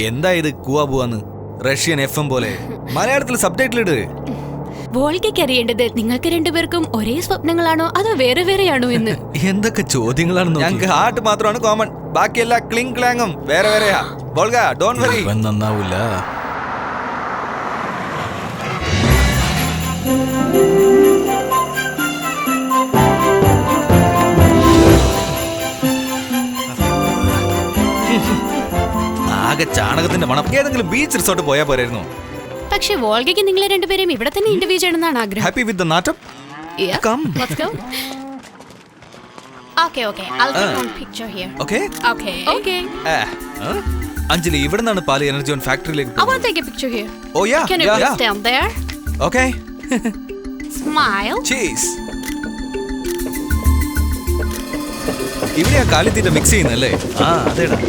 എന്താ ഇത് കൂവാ പോവാന്ന്? റഷ്യൻ FM പോലെ മലയാളത്തിൽ സബ്ടൈറ്റിൽ ഇട്. വോൾഗയ്ക്ക് അറിയേണ്ടത് നിങ്ങൾക്ക് രണ്ടുപേർക്കും ഒരേ സ്വപ്നങ്ങളാണോ അതോ വേറെ വേറെയാണോ എന്ന്. എന്തൊക്കെ ചോദ്യങ്ങളാണെന്ന്. ഞങ്ങൾക്ക് ഹാർട്ട് മാത്രമാണ് കോമൺ, ബാക്കിയെല്ലാം ക്ലിങ് ക്ലാങ്ങും വേറെ വേറെയാ. വോൾഗ ഡോണ്ട് വറി, നന്നാവൂല. ആകെ ചാണകത്തിന്റെ മണം. ഏതെങ്കിലും ബീച്ച് റിസോർട്ട് പോയാ പോരായിരുന്നു. പക്ഷേ വോൾഗയ്ക്ക് നിങ്ങളെ രണ്ടുപേരെയും ഇവിടെ തന്നെ ഇന്റർവ്യൂ ചെയ്യണമെന്നാണ് ആഗ്രഹം. ഹാപ്പി വിത്ത് ദ നാട്ടം? Come. Let's go. Okay. I'll take one picture here. Okay. Anjali, ഇവിടെ നിന്നാണ് പാല് എനർജി ഓൺ ഫാക്ടറിയിലേക്ക്. I want to take a picture here. Oh yeah. Can you please stand there? Okay. Smile. Cheese. ഇവിടെയാ കാലിത്തീറ്റ mix ചെയ്യുന്നല്ലേ? അതേടാ.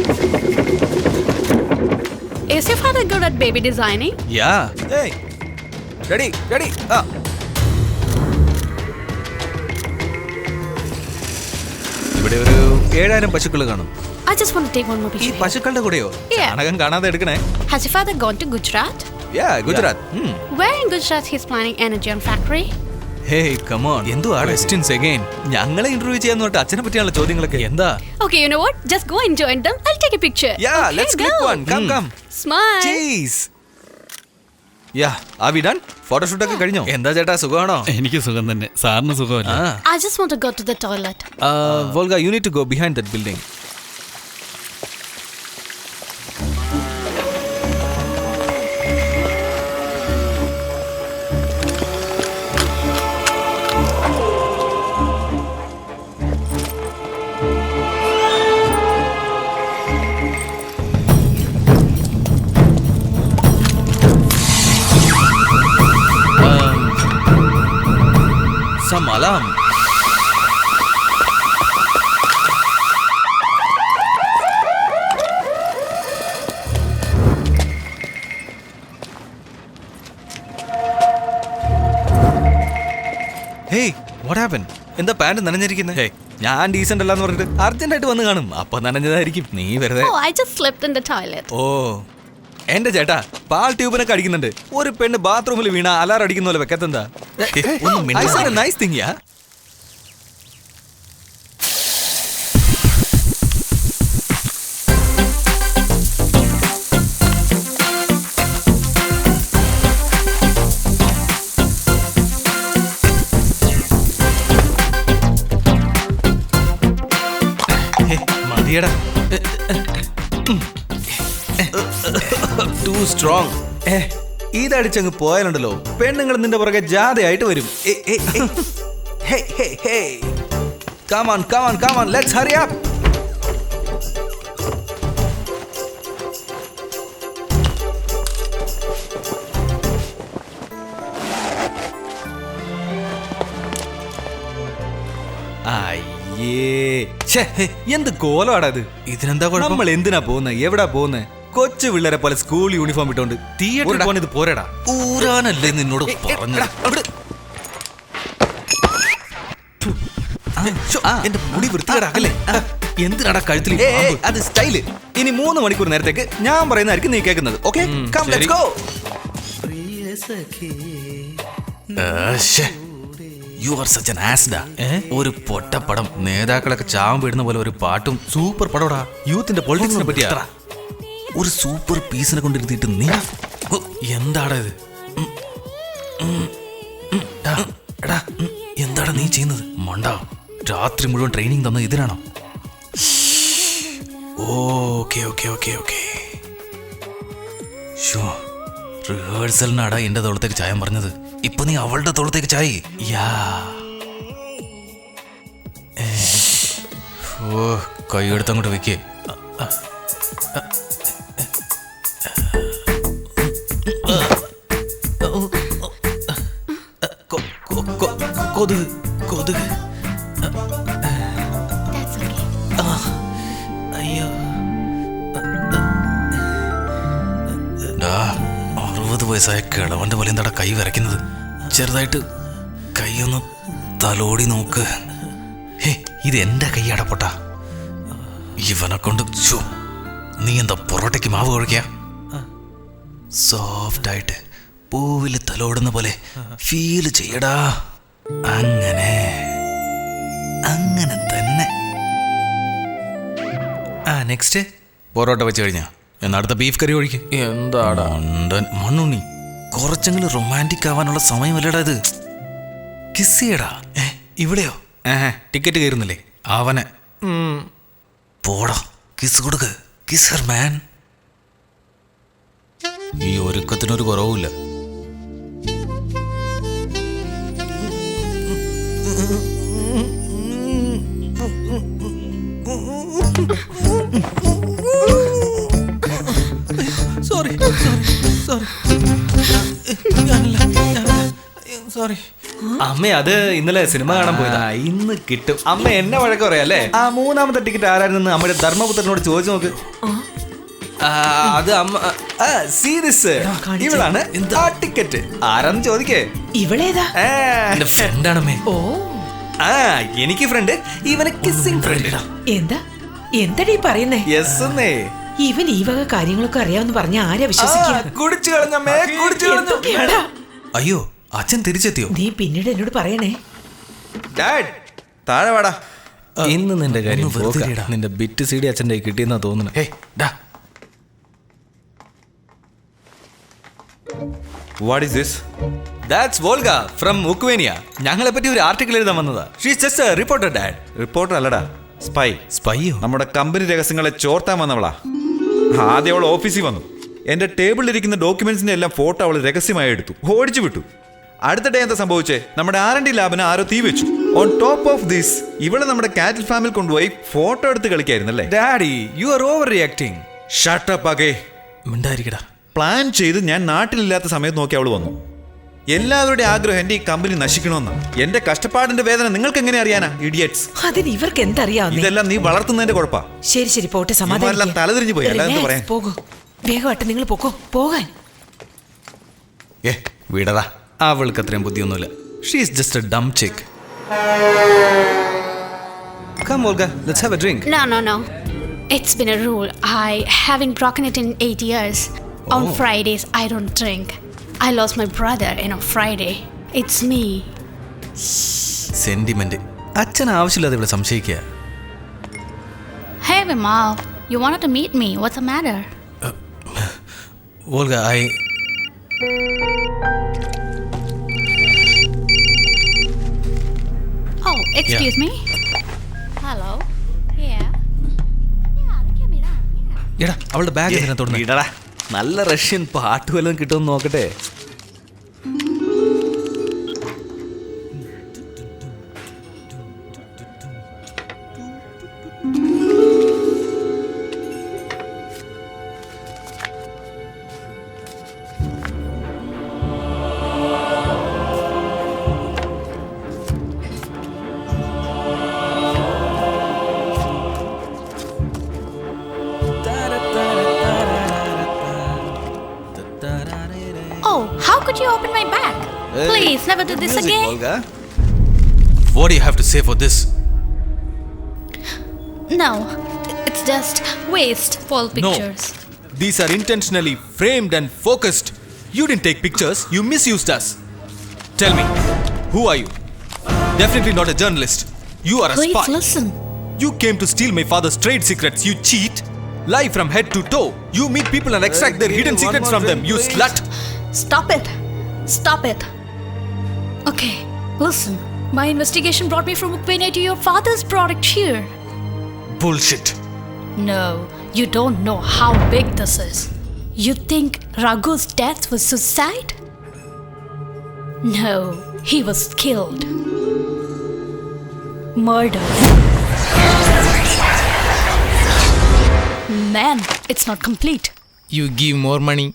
Is your father good at baby designing? Yeah. Hey. Ready. ഇവിടെ ഒരു 7000 പശുക്കൾ കാണും. I just want to take one more picture. ഈ പശുക്കളുടെ കൂടെയോ? ചാണകം കാണാതെ എടുക്കണേ. Has your father gone to Gujarat? Yeah, Gujarat. Where in Gujarat he's planning energy on factory? Hey, come on. എന്തു ആ questions again? ഞങ്ങളെ ഇന്റർവ്യൂ ചെയ്യാന്ന് പറഞ്ഞിട്ട് അച്ഛനെ പറ്റിയുള്ള ചോദ്യങ്ങളൊക്കെ എന്താ? Okay, you know what? Just go and join them. I'll take a picture. Yeah, okay, let's click one. Come. Smile. Cheese. Yeah, are we done? Photoshoot ഒക്കെ കഴിഞ്ഞോ? എന്താ ചേട്ടാ, സുഖമാണോ? എനിക്ക് സുഖം തന്നെ. സാറിന് സുഖമല്ലേ? I just want to go to the toilet. Volga, you need to go behind that building. Some alarm. Hey, what happened? എന്താ പാന്റ് നനഞ്ഞിരിക്കുന്നത്? ഞാൻ ഡീസന്റ് അല്ലാന്ന് പറഞ്ഞിട്ട് അർജന്റ് ആയിട്ട് വന്ന് കാണും. അപ്പൊ നനഞ്ഞതായിരിക്കും. നീ വെറുതെ. Oh, I just slept in the toilet. എന്റെ ചേട്ടാ, പാൽ ട്യൂബിനൊക്കെ അടിക്കുന്നുണ്ട്. ഒരു പെണ്ണ് ബാത്റൂമിൽ വീണ അലാറം അടിക്കുന്ന പോലെ വെക്കത്തെന്താ? നൈസ് തിങ് യാ. മതിയടാ. Too strong. ഇതടിച്ചങ്ങ് പോയാലുണ്ടല്ലോ, പെണ്ണുങ്ങൾ നിന്റെ പുറകെ ജാഥയായിട്ട് വരും. Come on, let's hurry up. എന്ത് കോലമാടാ ഇത്? ഇതിനെന്താ നമ്മൾ എന്തിനാ പോകുന്നത്? എവിടാ പോകുന്നത്? കൊച്ചു പിള്ളേരെ പോലെ സ്കൂൾ യൂണിഫോം ഇട്ടോണ്ട് തിയേറ്ററിൽ പോകാൻ ഇത് പോരടാ. ഊരാനല്ലേ നിന്നോട് പറഞ്ഞത്? എന്റെ മുടി വൃത്തികേടാക്കല്ലേ. എന്തിനാടാ കഴുത്തിൽ? അത് സ്റ്റൈല്. ഇനി 3 മണിക്കൂർ നേരത്തേക്ക് ഞാൻ പറയുന്നതായിരിക്കും നീ കേൾക്കുന്നത്. Okay, come let's go. You are such an ആസ്ഡാ. ഒരു പൊട്ടപ്പടം, നേതാക്കളൊക്കെ ചാവം വീടുന്ന പോലെ ഒരു പാട്ടും. സൂപ്പർ പടോടാ. യൂത്തിന്റെ പൊളിറ്റിക്സിനെ പറ്റിയാ. ഒരു സൂപ്പർ പീസിനെ കൊണ്ടിരുത്തിയിട്ട് നീ എന്താടാ ഇത്? എടാ, എന്താടാ നീ ചെയ്യുന്നത്? മണ്ട, രാത്രി മുഴുവൻ ട്രെയിനിങ് തന്നത് ഇതിനാണോ? ഓക്കെ. റിഹേഴ്സലിനാടാ എന്റെ തോളത്തേക്ക് ചായം പറഞ്ഞത്. ഇപ്പൊ നീ അവളുടെ തോളത്തേക്ക് ചായി. കൈയെടുത്തങ്ങോട്ട് വെക്കേ. കൊതുക്. അയ്യോ, 60 വയസ്സായ കിളവന്റെ പോലെ എന്താടാ കൈ വിറയ്ക്കുന്നത്? ചെറുതായിട്ട് കൈയൊന്ന് തലോടി നോക്ക്. ഇത് എന്റെ കൈ അടപ്പൊട്ടാ. ഇവനെ കൊണ്ട് നീ എന്താ പൊറോട്ടയ്ക്ക് മാവ് കുഴയ്ക്ക? സോഫ്റ്റ് ആയിട്ട് പൂവില് തലോടുന്ന പോലെ ഫീൽ ചെയ്യടാ. അങ്ങനെ അങ്ങനെ തന്നെ. നെക്സ്റ്റ് പൊറോട്ട വെച്ച് കഴിഞ്ഞാ എന്നാ അടുത്ത ബീഫ് കറി ഒഴിക്ക്. എന്താടാ മണ്ണുണ്ണി, കുറച്ചെങ്കിലും റൊമാൻറ്റിക് ആവാനുള്ള സമയമല്ലടാ ഇത്. കിസ് ചെയ്യടാ. ഇവിടെയോ? ടിക്കറ്റ് കയറുന്നില്ലേ? അവനെ പോടാ, കിസ് കൊടുക്ക്. കിസർ മാൻ. ഈ ഒരുക്കത്തിനൊരു കുറവുമില്ല. Sorry sorry. അമ്മ അത് ഇന്നലെ സിനിമ കാണാൻ പോയതാ. ഇന്ന് കിട്ടും. അമ്മ എന്നെ വഴക്ക് പറയാല്ലേ? ആ മൂന്നാമത്തെ ടിക്കറ്റ് ആരായിരുന്നു അമ്മയുടെ ധർമ്മപുത്രനോട് ചോദിച്ചു നോക്ക്. അത് അമ്മ സീരിയസ് ഇവളാണ് ആ ടിക്കറ്റ്. ആരാന്ന് ചോദിക്കേ. ഇവളേതാ? എന്റെ ഫ്രണ്ടാണമ്മേ. ഓ എനിക്ക് ഫ്രണ്ട്, ഇവന് കിസ്സിംഗ് ഫ്രണ്ട്. എന്തടീ പറയുന്നേ? യെസ്. ഇവൻ ഈ വക കാര്യങ്ങളൊക്കെ അറിയാമെന്ന് പറഞ്ഞ ആരാ വിശ്വസിക്കുക? കുടിച്ചു കളഞ്ഞമ്മേ, കുടിച്ചു കളഞ്ഞു. എന്തൊക്കെയാടാ? അയ്യോ, അച്ഛൻ തിരിച്ചെത്തിയോ? നീ പിന്നീട് എന്നോട് പറയണേ. ഡാഡ് താഴെ വാടാ. ഇന്ന് നിന്റെ കാര്യം ഒന്ന് വെറുതെ ഇടാ. നിന്റെ ബിറ്റ് സി ഡി അച്ഛൻ്റെ കിട്ടിയെന്നാ തോന്നുന്നു. What is this? That's Volga from Ukraine. ഞങ്ങളെ പറ്റി ഒരു ആർട്ടിക്കിൾ എഴുതാൻ വന്നതാ. She's just A reporter dad. Reporter അല്ലടാ, സ്പൈ. സ്പൈയോ? നമ്മുടെ കമ്പനി രഹസ്യങ്ങളെ ചോർത്താൻ വന്നവളാ. ആദ്യം അവൾ ഓഫീസിൽ വന്നു. എന്റെ ടേബിളിലിരിക്കുന്ന ഡോക്യുമെന്റ്സിന്റെ എല്ലാം ഫോട്ടോ അവൾ രഹസ്യമായി എടുത്തു, ഓടിച്ചു വിട്ടു. അടുത്ത ഡേ എന്താ സംഭവിച്ചേ? നമ്മുടെ R&D ലാബിന് ആരോ തീ വെച്ചു. ഓൺ ടോപ്പ് ഓഫ് ദിസ് ഇവളെ നമ്മുടെ കാറ്റിൽ ഫാമിൽ കൊണ്ടുപോയി ഫോട്ടോ എടുത്ത് കളിക്കായിരുന്നല്ലേ? Daddy, you are overreacting. Shut up അഗേ. മിണ്ടായിരിക്കടാ. പ്ലാൻ ചെയ്ത് ഞാൻ നാട്ടിലില്ലാത്ത സമയത്ത് നോക്കി അവൾ വന്നു. എല്ലാവരുടെ ആഗ്രഹം എന്റെ ഈ കമ്പനി നശിക്കണമെന്ന്. എന്റെ കഷ്ടപ്പാടിന്റെ വേദന നിങ്ങൾക്ക് എങ്ങനെ അറിയാനാ, ഇഡിയറ്റ്സ്? അതിന് ഇവർക്ക് എന്തറിയാവുന്നേ? ഇതെല്ലാം നീ വളർത്തുന്നതിന്റെ കുഴപ്പാ. ശരി പോട്ടെ, സമാധാനം. തലതിരിഞ്ഞു പോയി. അല്ലാതെ എന്താ പറയാ? പോകൂ, വേഗമായിട്ട് നിങ്ങൾ പോകോ. പോകാൻ വിടടാ. അവൾക്ക് അത്രയും ബുദ്ധിയൊന്നുമില്ല. She's just a dumb chick. Come Volga, let's have a drink. No. It's been a rule. I haven't broken it in 8 years. On Fridays, I don't drink. I lost my brother on Friday. It's me. Sentiment. അച്ഛൻ ആവശ്യമില്ലാതെ ഇവിടെ സംശയിക്കുക. Hey, Vimal. You wanted to meet me. What's the matter? Volga, Oh, excuse me. Hello. Yeah. They came down. Yeah. എടാ, അവളുടെ bag എന്തിനാ തുറന്നേ? ഇടടാ, നല്ല Russian പാട്ട് വല്ലതും കിട്ടുമെന്ന് നോക്കട്ടെ. Oh, how could you open my bag? Please, never do this Music, again. Volga. What do you have to say for this? No, it's just wasteful pictures. No, these are intentionally framed and focused. You didn't take pictures, you misused us. Tell me, who are you? Definitely not a journalist. You are a Please spy. listen. You came to steal my father's trade secrets, you cheat. Lie from head to toe. You meet people and extract their hidden one secrets more from them, drink, you please. slut. Stop it. Stop it. Okay, listen. My investigation brought me from Ukraine to your father's product here. Bullshit. No, you don't know how big this is. You think Raghu's death was suicide? No, he was killed. Murder. Man, it's not complete. You give more money,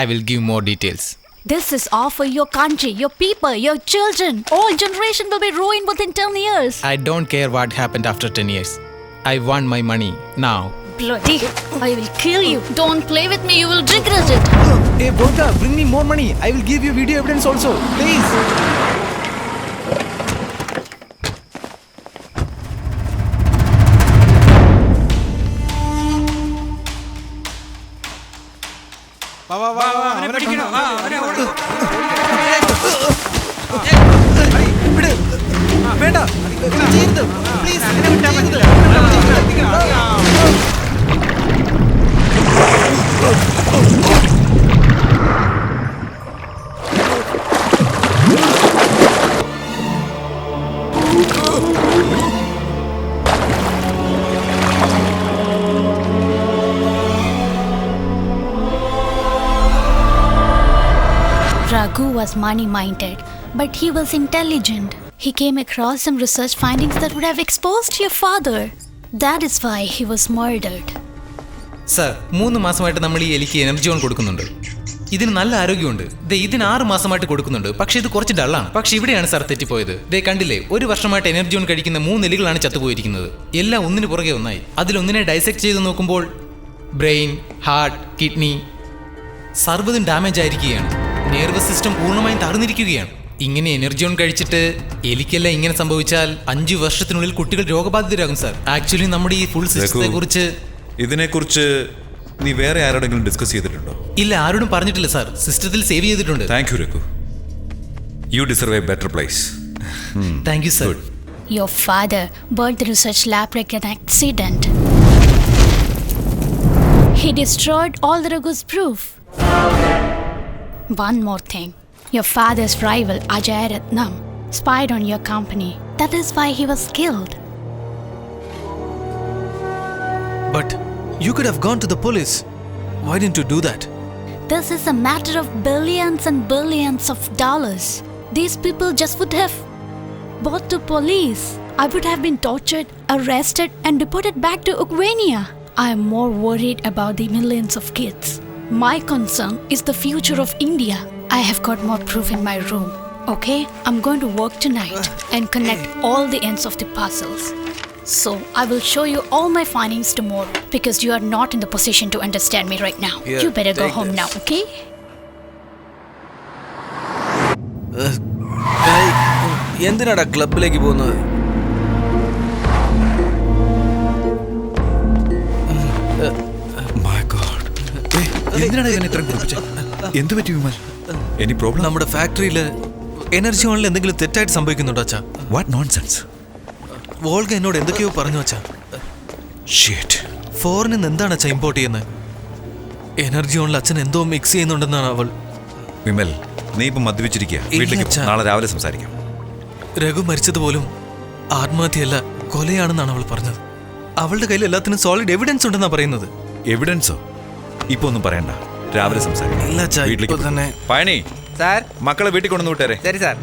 I will give more details. This is all for your country, your people, your children. All generation will be ruined within 10 years. I don't care what happened after 10 years. I want my money now. Bloody, I will kill you. Don't play with me, you will regret it. Hey Volga, bring me more money. I will give you video evidence also. Please. Raghu was money-minded, but he was intelligent. He came across some research findings that would have exposed your father. That is why he was murdered. Sir 3 മാസമായിട്ട് നമ്മൾ ഈ എലിക്ക് energy കൊടുക്കുന്നുണ്ട്. ഇതിന് നല്ല ആരോഗ്യമുണ്ട്. ഇതിന് 6 മാസമായിട്ട് കൊടുക്കുന്നുണ്ട്. പക്ഷേ ഇത് കുറച്ച് ഡള്ളാണ്. പക്ഷേ ഇവിടെയാണ് സാർ തെറ്റിപ്പോയത്. കണ്ടില്ലേ, 1 വർഷമായിട്ട് എനർജി കഴിക്കുന്ന 3 എലികളാണ് ചത്തുപോയിരിക്കുന്നത്. എല്ലാം ഒന്നിന് പുറകെ ഒന്നായി. അതിലൊന്നിനെ ഡൈസെക്ട് ചെയ്ത് നോക്കുമ്പോൾ ബ്രെയിൻ, ഹാർട്ട്, കിഡ്നി സർവ്വതും ഡാമേജ് ആയിരിക്കുകയാണ്. നെർവസ് സിസ്റ്റം പൂർണ്ണമായും തകർന്നിരിക്കുകയാണ്. ഇങ്ങനെ എനർജി കഴിച്ചിട്ട് എലിക്കെല്ലാം ഇങ്ങനെ സംഭവിച്ചാൽ 5 വർഷത്തിനുള്ളിൽ കുട്ടികൾ രോഗബാധിതരാകും സാർ. ആക്ച്വലി നമ്മുടെ ഈ ഫുൾ സിസ്റ്റത്തെ കുറിച്ച് ഇതിനെക്കുറിച്ച് നീ വേറെ ആരോടെങ്കിലും ഡിസ്കസ് ചെയ്തിട്ടുണ്ടോ? ഇല്ല, ആരോടും പറഞ്ഞിട്ടില്ല സാർ. സിസ്റ്റത്തിൽ സേവ് ചെയ്തിട്ടുണ്ട്. Thank you Raghu. U deserve A better place. Thank you sir. Your father burned the research lab like an accident. He destroyed all the Raghu's proof. One more thing. Your father's rival, Ajay Ratnam, spied on your company. That is why he was killed. But you could have gone to the police. Why didn't you do that? This is a matter of billions and billions of dollars. These people just would have bought to police. I would have been tortured, arrested, and deported back to Ukraine. I am more worried about the millions of kids. My concern is the future of India. I have got more proof in my room. Okay? I'm going to work tonight and connect all the ends of the puzzles. So, I will show you all my findings tomorrow because you are not in the position to understand me right now. Yeah, You better go take home this. now, okay? എന്തിനാടാ ക്ലബിലേക്ക് പോകുന്നത്? My God. എന്തിനാണ് ഇവനെ ഇത്രയും കുറിപ്പിച്ചത്? എന്ത് പറ്റി Vimal? Any problem? നമ്മുടെ ഫാക്ടറിയിൽ energy ഓണിൽ എന്തെങ്കിലും തെറ്റായിട്ട് സംഭവിക്കുന്നുണ്ടോ അച്ഛാ? What nonsense? വോൾഗ എന്നോട് എന്തൊക്കെയോ പറഞ്ഞു അച്ഛാ. ഷിറ്റ്. ഫോറിനിൽ നിന്ന് എന്താണ് അച്ഛാ ഇമ്പോർട്ട് ചെയ്യുന്നത്? എനർജി ഓണിൽ അച്ഛൻ എന്തോ മിക്സ് ചെയ്യുന്നുണ്ടെന്നാണ് അവൾ. വിമൽ, നീ ഇപ്പം മദ്യപിച്ചിരിക്കുക. ഇല്ല, വീട്ടിലേക്ക് അച്ഛാ. നാളെ രാവിലെ സംസാരിക്കാം. രഘു മരിച്ചതുപോലും ആത്മഹത്യയല്ല, കൊലയാണെന്നാണ് അവൾ പറഞ്ഞത്. അവളുടെ കയ്യിൽ എല്ലാത്തിനും സോളിഡ് എവിഡൻസ് ഉണ്ടെന്നാ പറയുന്നത്. എവിഡൻസോ? ഇപ്പൊ ഒന്നും പറയണ്ട, രാവിലെ സംസാരിക്കാം. ഇല്ല അച്ഛാ, വീട്ടിലേക്ക് ഇപ്പൊ തന്നെ. പഴനി സാർ. മക്കളെ വീട്ടിൽ കൊണ്ടുവന്ന് വിട്ടേരെ. ശരി സാർ.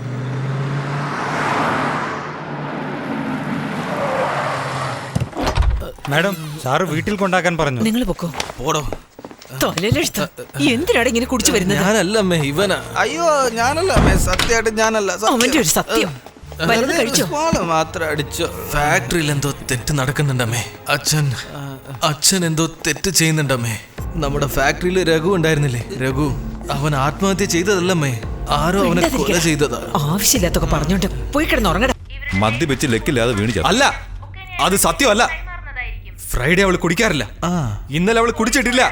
മാഡം, സാറ് വീട്ടിൽ കൊണ്ടാക്കാൻ പറഞ്ഞു. നിങ്ങൾ പൊക്കോ. പോടോ. തൊലലെഴുത്ത എന്തിനാണ് ഇങ്ങനെ കുടിച്ചു വരുന്നത്? ഞാനല്ല അമ്മേ, ഇവനാ. അയ്യോ ഞാനല്ല അമ്മേ, സത്യമായിട്ട് ഞാനല്ല. അവന്റെ ഒരു സത്യം. വല്ലതും കഴിച്ചോ? മാത്രം അടിച്ചോ. ഫാക്ടറിയിൽ എന്തോ തെറ്റ് നടക്കുന്നുണ്ടമ്മേ. അച്ഛൻ എന്തോ തെറ്റ് ചെയ്യുന്നുണ്ടമ്മേ. നമ്മുടെ ഫാക്ടറിയിൽ രഘു ഉണ്ടായിരുന്നില്ലേ? രഘു അവൻ ആത്മഹത്യ ചെയ്തതല്ലമ്മേ, ആരോ അവനെ കൊല ചെയ്തതാ. ആവശ്യമില്ലാത്തൊക്കെ പറഞ്ഞോണ്ട് പോയി കിടന്ന് ഉറങ്ങട. മദ്യപിച്ച് ലെക്കില്ലാതെ വീണ് ചത്തു. അല്ല, അത് സത്യമല്ല. ഫ്രൈഡേ അവൾ കുടിക്കാറില്ല. ഇന്നലെ അവൾ കുടിച്ചിട്ടില്ല.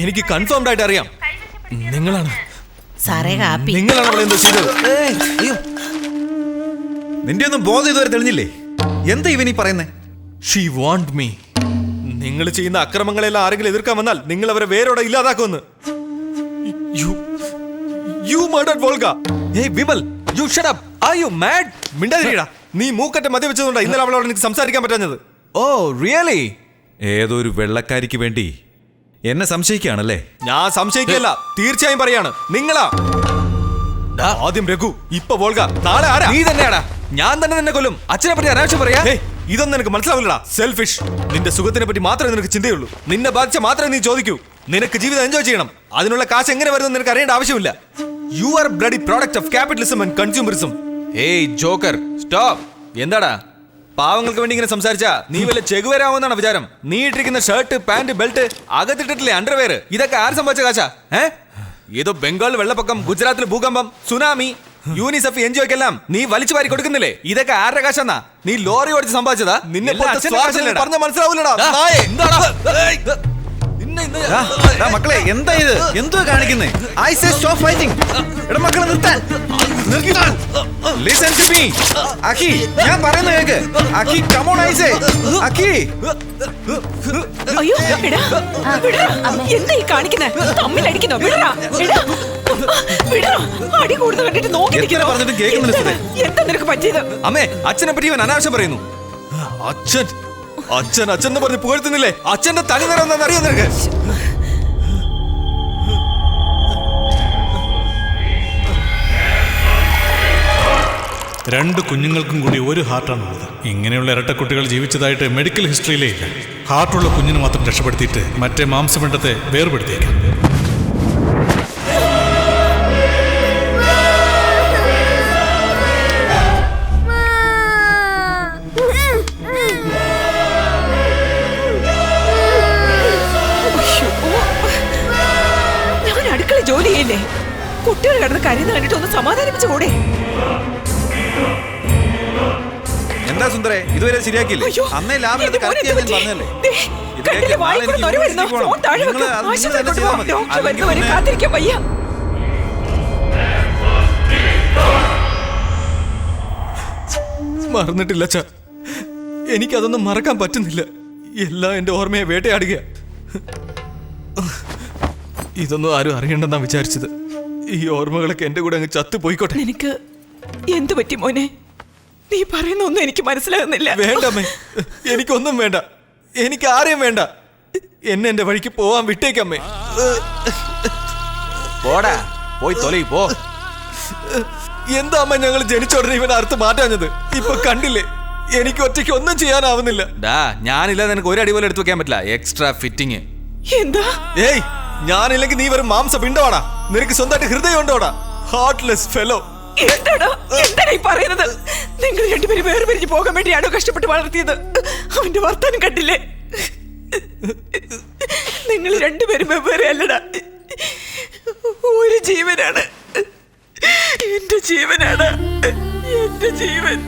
എനിക്ക് കൺഫേംഡ് ആയിട്ട് അറിയാം. നിങ്ങളാണ് സാറേ കാപ്പി. നിങ്ങളാണ് അവൾ എന്തോ ചെയ്തത്. നിന്റെ ഒന്നും ബോധം ഇതുവരെ തെളിഞ്ഞില്ലേ? എന്താ ഇവനീ പറയുന്നേ? She want me. നിങ്ങൾ ചെയ്യുന്ന അക്രമങ്ങളെല്ലാം ആരെങ്കിലും എതിർക്കാൻ വന്നാൽ നിങ്ങൾ അവരെ വേരോടെ ഇല്ലാതാക്കുമെന്ന്. You murdered Volga. Hey Vimal, you shut up. Are you mad? മിണ്ടാതിരിടാ. നീ മൂക്കറ്റ മദ്യപിച്ചതുകൊണ്ടാ ഇന്നലെ അവളോട് എനിക്ക് സംസാരിക്കാൻ പറ്റാഞ്ഞത്. Oh really? ഏതോ ഒരു വെള്ളക്കാരിക്ക് വേണ്ടി എന്നെ സംശയിക്കുകയാണല്ലേ? ഞാൻ സംശയിക്കല്ല, തീർച്ചയായും പറയാണ്. നിങ്ങളാ ആദ്യം രഘു, ഇപ്പൊ വോൾഗ, നാളെ ആരാ? നീ തന്നെയാടാ. ഞാൻ തന്നെ കൊല്ലും. അച്ഛനെ പറ്റി അനാവശ്യം പറയാ. ഇതൊന്നും നിനക്ക് മനസ്സിലാവില്ലടാ. സെൽഫിഷ്. നിന്റെ സുഖത്തിനെ പറ്റി മാത്രമേ നിനക്ക് ചിന്തയുള്ളൂ. നിന്നെ ബാധിച്ച മാത്രമേ നീ ചോദിക്കൂ. നിനക്ക് ജീവിതം എൻജോയ് ചെയ്യണം. അതിനുള്ള കാശ് എങ്ങനെ വരുന്നത് നിനക്ക് അറിയേണ്ട ആവശ്യമില്ല. You are bloody product of capitalism and consumerism. ഏയ് ജോക്കർ, സ്റ്റോപ്പ്. എന്താടാ പാവങ്ങൾക്ക് വേണ്ടി ഇങ്ങനെ സംസാരിച്ചാ നീ വല്ല ചെകുവരാമെന്നാണ് വിചാരം? നീ ഇട്ടിരിക്കുന്ന ഷർട്ട്, പാന്റ്, ബെൽറ്റ്, അകത്തിട്ടിട്ടില്ലേ അണ്ടർവെയർ, ഇതൊക്കെ ആര് സംഭവിച്ച കാശാ? ഏതോ ബംഗാൾ വെള്ളപ്പൊക്കം, ഗുജറാത്തിൽ ഭൂകമ്പം, സുനാമി, യൂണിസെഫ് എൻജിഒക്കെല്ലാം നീ വലിച്ചു വാരി കൊടുക്കുന്നില്ലേ? ഇതൊക്കെ ആരുടെ കാശാന്നാ? നീ ലോറി ഓടിച്ച് സമ്പാദിച്ചതാ? നിന്നെ പറഞ്ഞ മനസ്സിലാവൂലടാ. മക്കളെ എന്താ ഇത്? എന്തുവാ കാണിക്കുന്നേ? I say stop fighting. എടാ മക്കളെ നിർത്താൻ. Listen to me. അഖി, ഞാൻ പറയുന്നത് കേൾക്ക്. അഖി, come on I say. അഖി. അയ്യോ എടാ എന്താ ഈ കാണിക്കുന്നേ? തമ്മിലടിക്കുന്നോ? വിടറാ എടാ, വിടറാ. അടി കൂടുതൽ കണ്ടിട്ട് നോക്കി എത്ര പറഞ്ഞിട്ടും കേൾക്കുന്നില്ല. എന്താ നിനക്ക് പറ്റിയത്? അമ്മേ, അച്ഛനെ പറ്റി ഇവൻ അനാവശ്യം പറയുന്നു. അച്ഛൻ അച്ഛൻ അച്ഛൻ എന്ന് പറഞ്ഞ് പുകഴ്ത്തുന്നില്ലേ? അച്ഛന്റെ തനി നിറം എന്താണെന്ന് അറിയോ നിനക്ക്? രണ്ട് കുഞ്ഞുങ്ങൾക്കും കൂടി ഒരു ഹാർട്ടാണുള്ളത്. ഇങ്ങനെയുള്ള ഇരട്ടക്കുട്ടികൾ ജീവിച്ചതായിട്ട് മെഡിക്കൽ ഹിസ്റ്ററിയിലേ ഇല്ല. ഹാർട്ടുള്ള കുഞ്ഞിന് മാത്രം രക്ഷപ്പെടുത്തിയിട്ട് മറ്റേ മാംസപിണ്ഡത്തെ വേർപെടുത്തിയേക്കാം. ഞാൻ അടുക്കള ജോലി ചെയ്യില്ലേ? കുട്ടികൾ കിടന്ന് കരയുന്ന കണ്ടിട്ട് ഒന്ന് സമാധാനിപ്പിച്ചു കൂടെ? എന്താ സുന്ദരേ, ഇതുവരെ ശരിയാക്കിയില്ലേ? അയ്യോ, അന്നേ ലാബിൽ എന്റെ മോനെ കറക്റ്റ് ഞാൻ എന്ത് പറഞ്ഞല്ലേ. ദേ, കണ്ടില്ലേ, വായിൽ കൂടെ നൊര വരുന്നു. ഫോൺ താഴെ വെക്ക്. ആശുപത്രിയിൽ കൊണ്ടുപോ. ഡോക്ടർ വരുന്നവരെ കാത്തിരിക്കാൻ വയ്യ. മറന്നിട്ടില്ല അച്ഛാ. എനിക്കതൊന്നും മറക്കാൻ പറ്റുന്നില്ല. എല്ലാം എൻ്റെ ഓർമ്മയെ വേട്ടയാടുക. ഇതൊന്നും ആരും അറിയണ്ടെന്നാ വിചാരിച്ചത്. ഈ ഓർമ്മകളൊക്കെ എൻ്റെ കൂടെ അങ്ങ് ചത്തു പോയിക്കോട്ടെ. നിനക്ക് എന്ത് പറ്റി മോനെ? നീ പറയുന്നൊന്നും എനിക്ക് മനസ്സിലാകുന്നില്ല. വേണ്ടമ്മേ, എനിക്കൊന്നും വേണ്ട. എനിക്ക് ആരെയും വേണ്ട. എന്നെ എൻ്റെ വഴിക്ക് പോവാൻ വിട്ടേക്കമ്മേ. പോടാ, പോയി തൊലി പോ. എന്താ അമ്മ ഞങ്ങൾ ജനിച്ച ഉടനെ ഇവൻ അറുത്ത് മാറ്റാഞ്ഞത്? ഇപ്പൊ കണ്ടില്ലേ, എനിക്ക് ഒറ്റയ്ക്ക് ഒന്നും ചെയ്യാനാവുന്നില്ല. ഞാനില്ലാതെ നിനക്ക് ഒരു അടി പോലും എടുത്തു വെക്കാൻ പറ്റില്ല. Extra fitting. എന്താ? ഏയ്, ഞാനില്ലെങ്കിൽ നീ വെറും മാംസ പിണ്ടവാടാ. നിനക്ക് സ്വന്തമായിട്ട് ഹൃദയം ഉണ്ടോടാ? Heartless fellow. എന്താടാ ഈ പറയുന്നത്? നിങ്ങൾ രണ്ടുപേരും വേറെ പിരിഞ്ഞ് പോകാൻ വേണ്ടിയാണോ കഷ്ടപ്പെട്ട് വളർത്തിയത്? അവന്റെ വർത്താനം കണ്ടില്ലേ? നിങ്ങൾ രണ്ടുപേരും വെവ്വേറെ അല്ലടാ. ഒരു ജീവനാണ്, എന്റെ ജീവനാണ്, എന്റെ ജീവൻ.